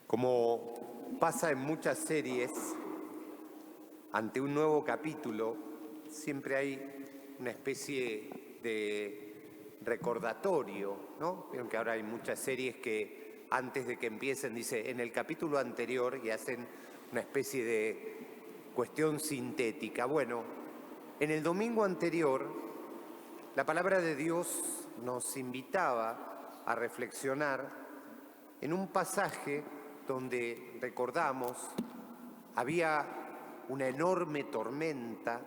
Como pasa en muchas series, ante un nuevo capítulo siempre hay una especie de recordatorio, ¿no? Vieron que ahora hay muchas series que antes de que empiecen dice en el capítulo anterior y hacen una especie de cuestión sintética. Bueno, en el domingo anterior la palabra de Dios nos invitaba a reflexionar en un pasaje donde, recordamos, había una enorme tormenta,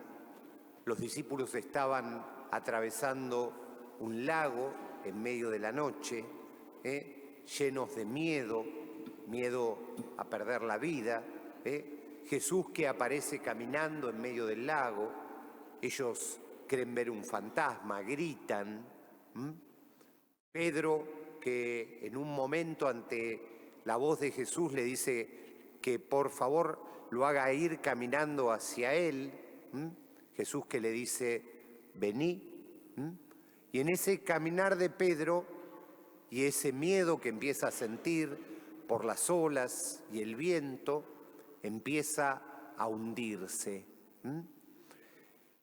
los discípulos estaban atravesando un lago en medio de la noche, llenos de miedo a perder la vida, Jesús que aparece caminando en medio del lago, ellos creen ver un fantasma, gritan, Pedro que en un momento ante la voz de Jesús le dice que por favor lo haga ir caminando hacia él. Jesús que le dice, vení. Y en ese caminar de Pedro y ese miedo que empieza a sentir por las olas y el viento, empieza a hundirse.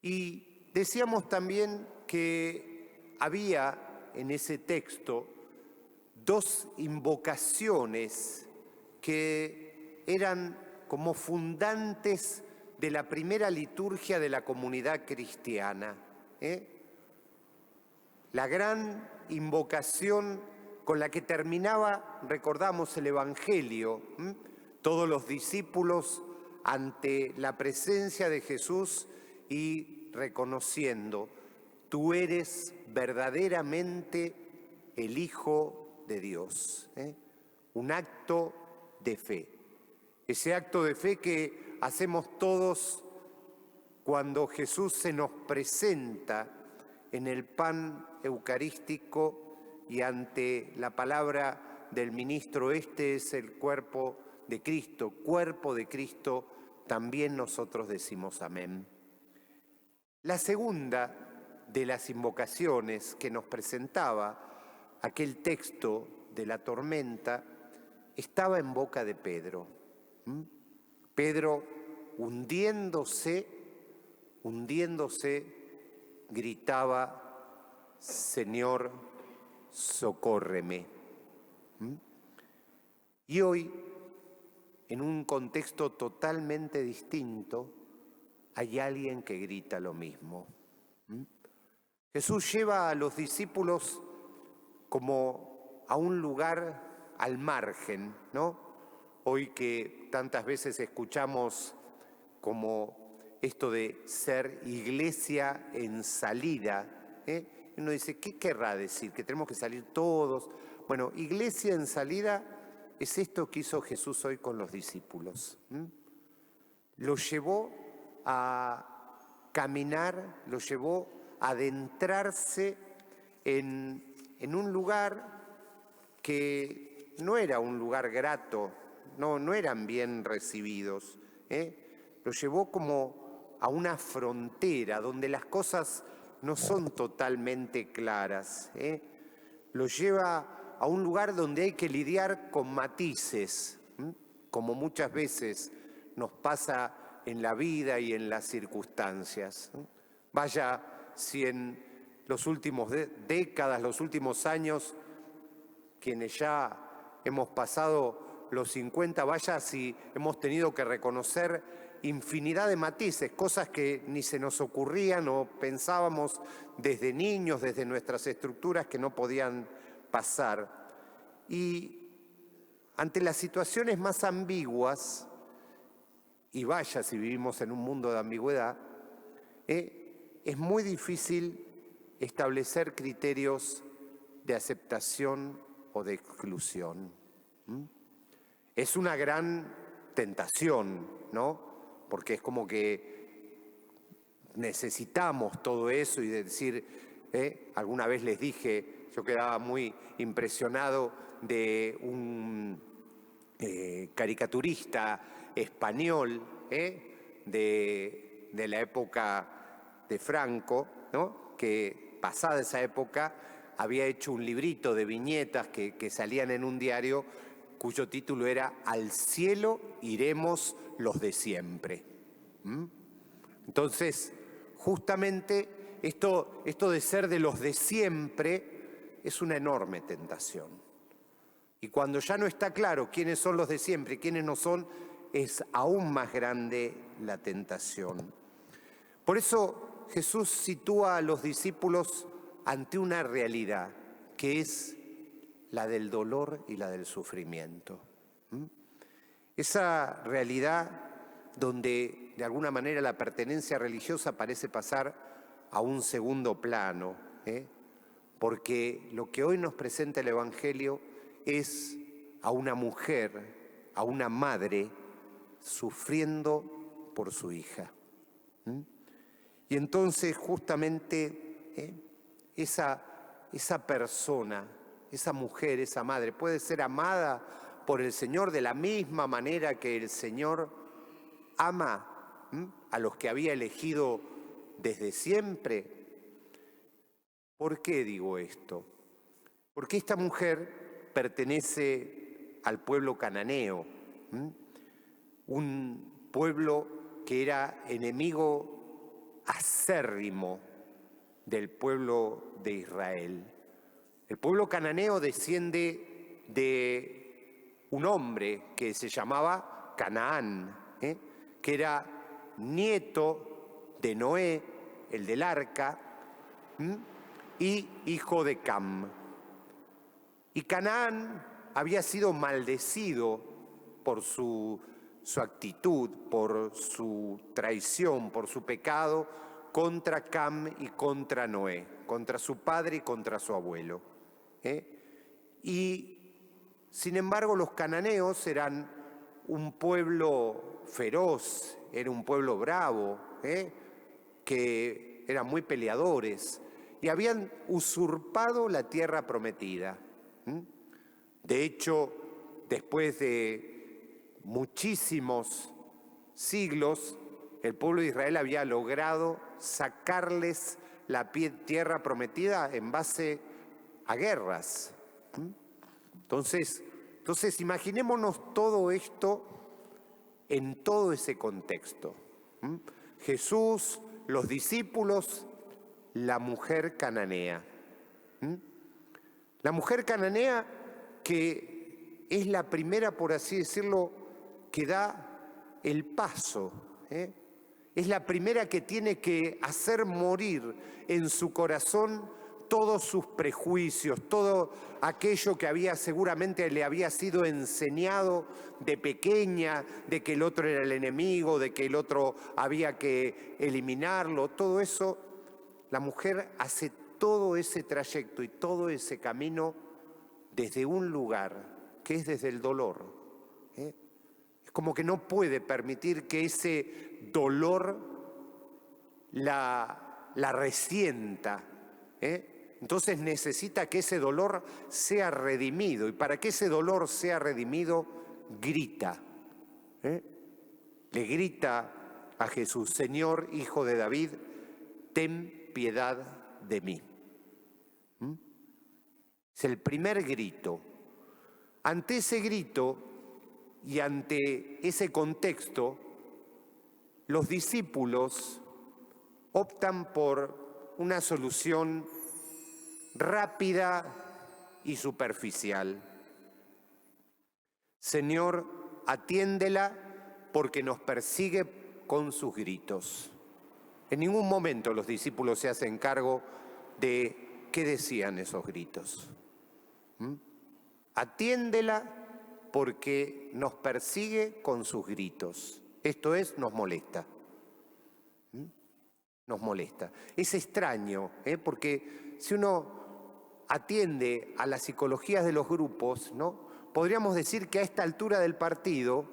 Y decíamos también que había en ese texto dos invocaciones que eran como fundantes de la primera liturgia de la comunidad cristiana. La gran invocación con la que terminaba, recordamos, el Evangelio, todos los discípulos ante la presencia de Jesús y reconociendo, tú eres verdaderamente el Hijo de Dios, un acto de fe. Ese acto de fe que hacemos todos cuando Jesús se nos presenta en el pan eucarístico y ante la palabra del ministro, este es el cuerpo de Cristo, también nosotros decimos amén. La segunda de las invocaciones que nos presentaba aquel texto de la tormenta estaba en boca de Pedro. Pedro, hundiéndose, gritaba, Señor, socórreme. Y hoy, en un contexto totalmente distinto, hay alguien que grita lo mismo. Jesús lleva a los discípulos como a un lugar al margen, ¿no? Hoy que tantas veces escuchamos como esto de ser iglesia en salida, uno dice, ¿qué querrá decir? ¿Que tenemos que salir todos? Bueno, iglesia en salida es esto que hizo Jesús hoy con los discípulos. Lo llevó a caminar, lo llevó a adentrarse en un lugar que no era un lugar grato, no eran bien recibidos. Lo llevó como a una frontera donde las cosas no son totalmente claras. Lo lleva a un lugar donde hay que lidiar con matices, como muchas veces nos pasa en la vida y en las circunstancias. Vaya si en los últimos décadas, los últimos años, quienes ya hemos pasado los 50, vaya si hemos tenido que reconocer infinidad de matices, cosas que ni se nos ocurrían o pensábamos desde niños, desde nuestras estructuras que no podían pasar. Y ante las situaciones más ambiguas, y vaya si vivimos en un mundo de ambigüedad, es muy difícil establecer criterios de aceptación o de exclusión. Es una gran tentación, ¿no? Porque es como que necesitamos todo eso y decir, alguna vez les dije, yo quedaba muy impresionado de un caricaturista español de la época de Franco, ¿no? Que pasada esa época había hecho un librito de viñetas que salían en un diario cuyo título era Al cielo iremos los de siempre. Entonces, justamente esto de ser de los de siempre es una enorme tentación. Y cuando ya no está claro quiénes son los de siempre y quiénes no son, es aún más grande la tentación. Por eso Jesús sitúa a los discípulos ante una realidad que es la del dolor y la del sufrimiento. Esa realidad donde de alguna manera la pertenencia religiosa parece pasar a un segundo plano, porque lo que hoy nos presenta el Evangelio es a una mujer, a una madre, sufriendo por su hija. Y entonces justamente esa persona, esa mujer, esa madre, puede ser amada por el Señor de la misma manera que el Señor ama a los que había elegido desde siempre. ¿Por qué digo esto? Porque esta mujer pertenece al pueblo cananeo, un pueblo que era enemigo acérrimo del pueblo de Israel. El pueblo cananeo desciende de un hombre que se llamaba Canaán, que era nieto de Noé, el del arca, y hijo de Cam. Y Canaán había sido maldecido por su actitud, por su traición, por su pecado contra Cam y contra Noé, contra su padre y contra su abuelo. Y sin embargo los cananeos eran un pueblo feroz, era un pueblo bravo, que eran muy peleadores y habían usurpado la tierra prometida. De hecho, después de muchísimos siglos, el pueblo de Israel había logrado sacarles la tierra prometida en base a guerras. Entonces imaginémonos todo esto en todo ese contexto. Jesús, los discípulos, la mujer cananea. La mujer cananea que es la primera, por así decirlo, que da el paso. Es la primera que tiene que hacer morir en su corazón todos sus prejuicios, todo aquello que seguramente le había sido enseñado de pequeña, de que el otro era el enemigo, de que el otro había que eliminarlo, todo eso. La mujer hace todo ese trayecto y todo ese camino desde un lugar que es desde el dolor. Es como que no puede permitir que ese dolor la resienta. Entonces necesita que ese dolor sea redimido. Y para que ese dolor sea redimido, grita. Le grita a Jesús: Señor, Hijo de David, ten piedad de mí. Es el primer grito. Ante ese grito y ante ese contexto, los discípulos optan por una solución rápida y superficial. Señor, atiéndela porque nos persigue con sus gritos. En ningún momento los discípulos se hacen cargo de qué decían esos gritos. Atiéndela porque nos persigue con sus gritos. Esto es, nos molesta. Nos molesta. Es extraño, porque si uno atiende a las psicologías de los grupos, ¿no? Podríamos decir que a esta altura del partido,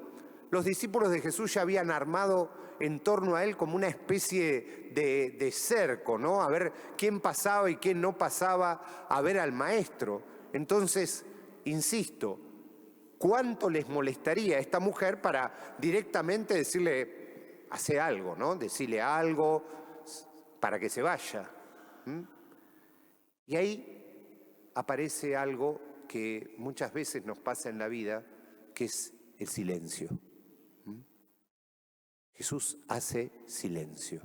los discípulos de Jesús ya habían armado en torno a él como una especie de cerco, ¿no? A ver quién pasaba y quién no pasaba a ver al maestro. Entonces, insisto, ¿cuánto les molestaría a esta mujer para directamente decirle, hace algo, ¿no? Decirle algo para que se vaya. Y ahí aparece algo que muchas veces nos pasa en la vida, que es el silencio. Jesús hace silencio.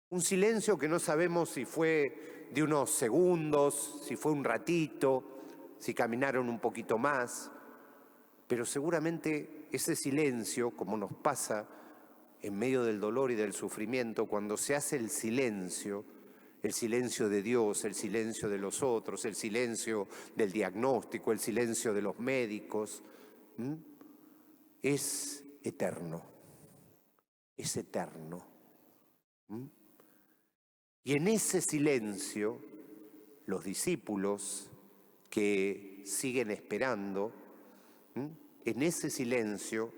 Un silencio que no sabemos si fue de unos segundos, si fue un ratito, si caminaron un poquito más, pero seguramente ese silencio, como nos pasa en medio del dolor y del sufrimiento, cuando se hace el silencio de Dios, el silencio de los otros, el silencio del diagnóstico, el silencio de los médicos, es eterno, es eterno. Y en ese silencio, los discípulos que siguen esperando, en ese silencio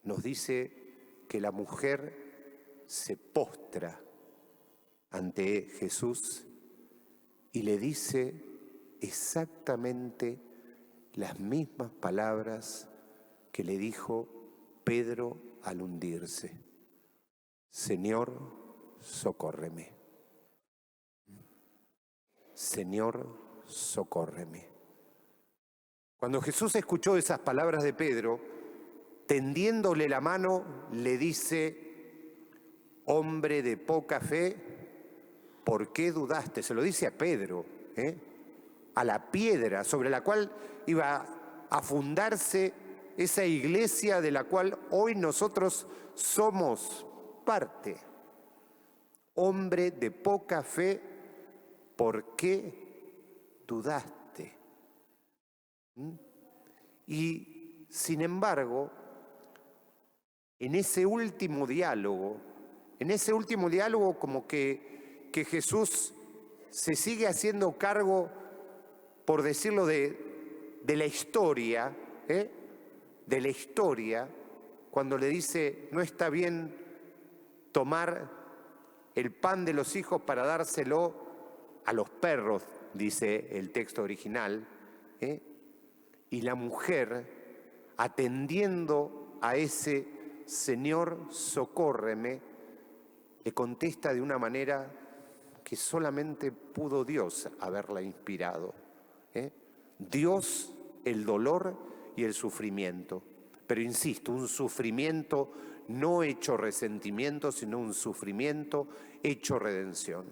nos dice que la mujer se postra ante Jesús y le dice exactamente las mismas palabras que le dijo Pedro al hundirse: Señor, socórreme. Señor, socórreme. Cuando Jesús escuchó esas palabras de Pedro, tendiéndole la mano, le dice: hombre de poca fe, ¿por qué dudaste? Se lo dice a Pedro, a la piedra sobre la cual iba a fundarse esa iglesia de la cual hoy nosotros somos parte. Hombre de poca fe, ¿por qué dudaste? Y sin embargo, en ese último diálogo como que Jesús se sigue haciendo cargo, por decirlo, de la historia, de la historia, cuando le dice: no está bien tomar el pan de los hijos para dárselo a los perros, dice el texto original, y la mujer, atendiendo a ese Señor, socórreme, le contesta de una manera que solamente pudo Dios haberla inspirado. Dios, el dolor y el sufrimiento. Pero insisto, un sufrimiento no hecho resentimiento, sino un sufrimiento hecho redención.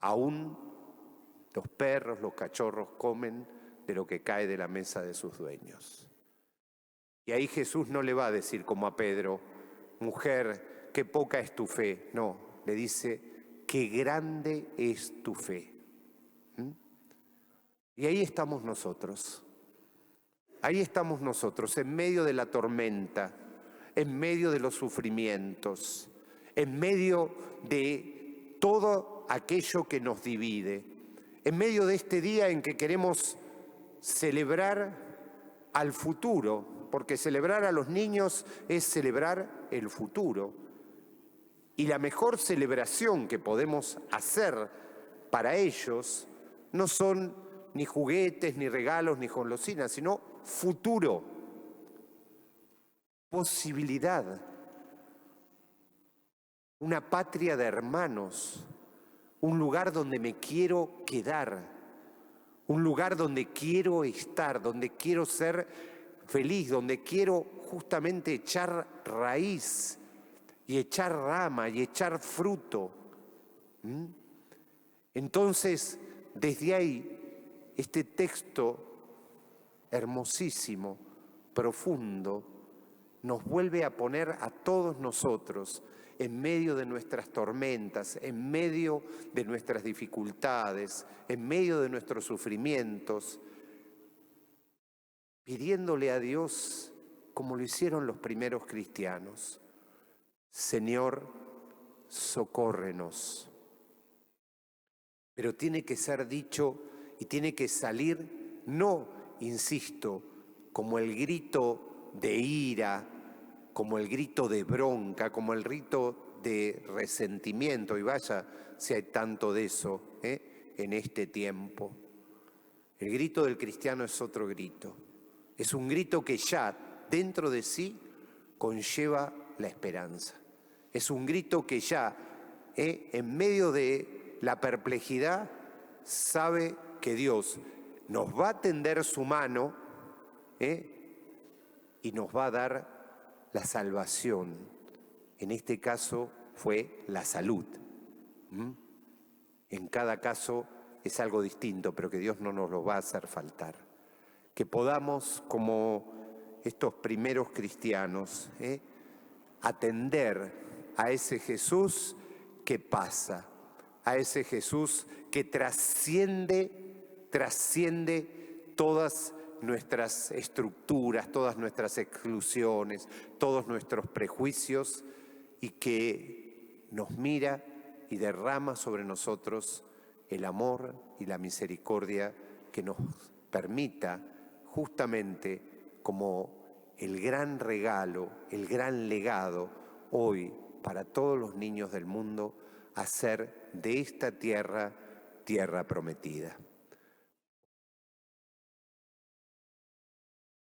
Aún los perros, los cachorros comen de lo que cae de la mesa de sus dueños. Y ahí Jesús no le va a decir como a Pedro: mujer, qué poca es tu fe. No, le dice: qué grande es tu fe. Y ahí estamos nosotros. Ahí estamos nosotros, en medio de la tormenta, en medio de los sufrimientos, en medio de todo aquello que nos divide, en medio de este día en que queremos celebrar al futuro, porque celebrar a los niños es celebrar el futuro. Y la mejor celebración que podemos hacer para ellos no son ni juguetes, ni regalos, ni golosinas, sino futuro, posibilidad, una patria de hermanos, un lugar donde me quiero quedar, un lugar donde quiero estar, donde quiero ser feliz, donde quiero justamente echar raíz y echar rama y echar fruto. Entonces, desde ahí, este texto hermosísimo, profundo, nos vuelve a poner a todos nosotros en medio de nuestras tormentas, en medio de nuestras dificultades, en medio de nuestros sufrimientos, pidiéndole a Dios, como lo hicieron los primeros cristianos: Señor, socórrenos. Pero tiene que ser dicho y tiene que salir, no, insisto, como el grito de ira, como el grito de bronca, como el grito de resentimiento, y vaya si hay tanto de eso en este tiempo. El grito del cristiano es otro grito. Es un grito que ya dentro de sí conlleva la esperanza. Es un grito que ya en medio de la perplejidad sabe que Dios nos va a tender su mano y nos va a dar la salvación. En este caso fue la salud. En cada caso es algo distinto, pero que Dios no nos lo va a hacer faltar. Que podamos, como estos primeros cristianos, atender a ese Jesús que pasa, a ese Jesús que trasciende todas nuestras estructuras, todas nuestras exclusiones, todos nuestros prejuicios, y que nos mira y derrama sobre nosotros el amor y la misericordia que nos permita justamente como el gran regalo, el gran legado hoy para todos los niños del mundo, hacer de esta tierra tierra prometida.